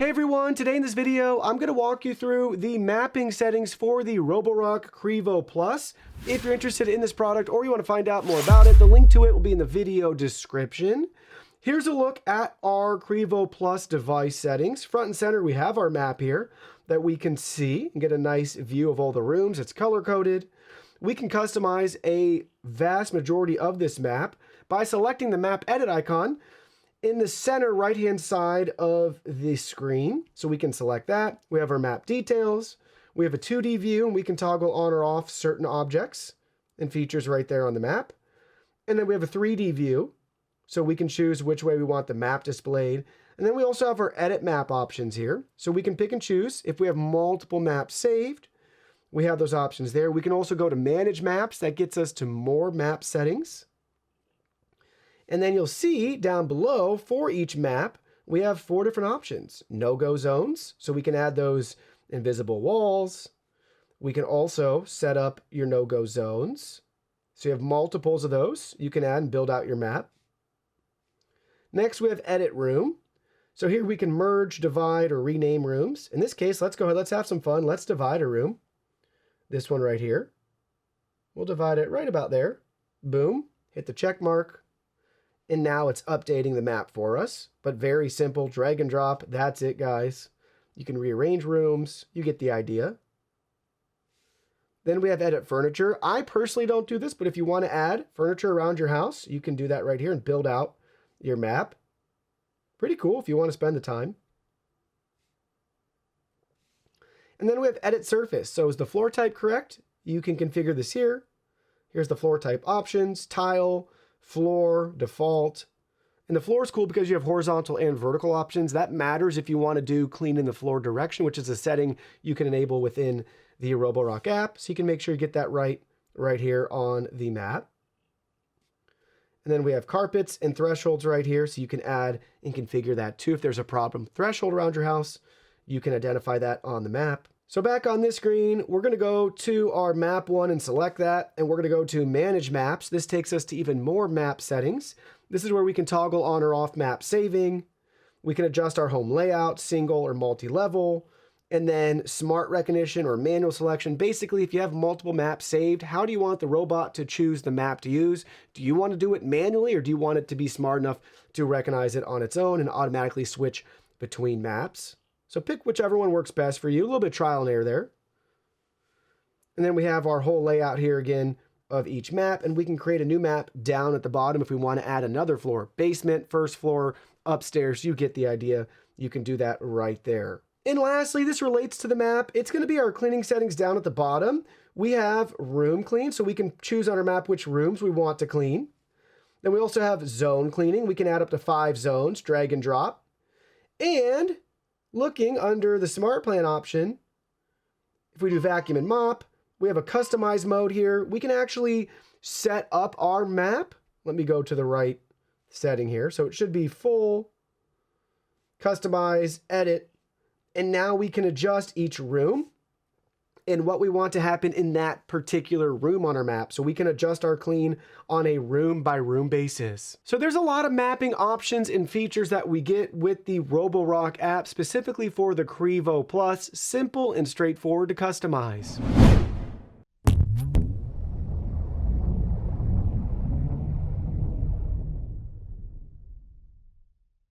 Hey everyone, today in this video, I'm going to walk you through the mapping settings for the Roborock Qrevo Plus. If you're interested in this product or you want to find out more about it, the link to it will be in the video description. Here's a look at our Qrevo Plus device settings. Front and center, we have our map here that we can see and get a nice view of all the rooms. It's color-coded. We can customize a vast majority of this map by selecting the map edit icon in the center right-hand side of the screen. So we can select that. We have our map details. We have a 2D view, and we can toggle on or off certain objects and features right there on the map. And then we have a 3D view, so we can choose which way we want the map displayed. And then we also have our edit map options here. So we can pick and choose. If we have multiple maps saved, we have those options there. We can also go to manage maps. That gets us to more map settings. And then you'll see down below for each map, we have 4 different options. No-go zones, so we can add those invisible walls. We can also set up your no-go zones. So you have multiples of those you can add and build out your map. Next, we have edit room. So here we can merge, divide, or rename rooms. In this case, let's go ahead, let's have some fun. Let's divide a room. This one right here. We'll divide it right about there. Boom, hit the check mark. And now it's updating the map for us, but very simple, drag and drop. That's it, guys. You can rearrange rooms. You get the idea. Then we have edit furniture. I personally don't do this, but if you want to add furniture around your house, you can do that right here and build out your map. Pretty cool if you want to spend the time. And then we have edit surface. So is the floor type correct? You can configure this here. Here's the floor type options, tile, floor, default. And the floor is cool because you have horizontal and vertical options. That matters if you want to do clean in the floor direction, which is a setting you can enable within the Roborock app. So you can make sure you get that right here on the map. And then we have carpets and thresholds right here. So you can add and configure that too. If there's a problem threshold around your house, you can identify that on the map. So back on this screen, we're going to go to our map one and select that. And we're going to go to manage maps. This takes us to even more map settings. This is where we can toggle on or off map saving. We can adjust our home layout, single or multi-level, and then smart recognition or manual selection. Basically, if you have multiple maps saved, how do you want the robot to choose the map to use? Do you want to do it manually, or do you want it to be smart enough to recognize it on its own and automatically switch between maps? So pick whichever one works best for you. A little bit of trial and error there. And then we have our whole layout here again of each map, and we can create a new map down at the bottom if we want to add another floor. Basement, first floor, upstairs, you get the idea. You can do that right there. And lastly, this relates to the map. It's going to be our cleaning settings down at the bottom. We have room clean, so we can choose on our map which rooms we want to clean. Then we also have zone cleaning. We can add up to 5 zones, drag and drop. And looking under the smart plan option, if we do vacuum and mop, we have a customize mode here. We can actually set up our map. Let me go to the right setting here. So it should be full, customize, edit, and now we can adjust each room and what we want to happen in that particular room on our map. So we can adjust our clean on a room by room basis. So there's a lot of mapping options and features that we get with the Roborock app, specifically for the Qrevo Plus. Simple and straightforward to customize.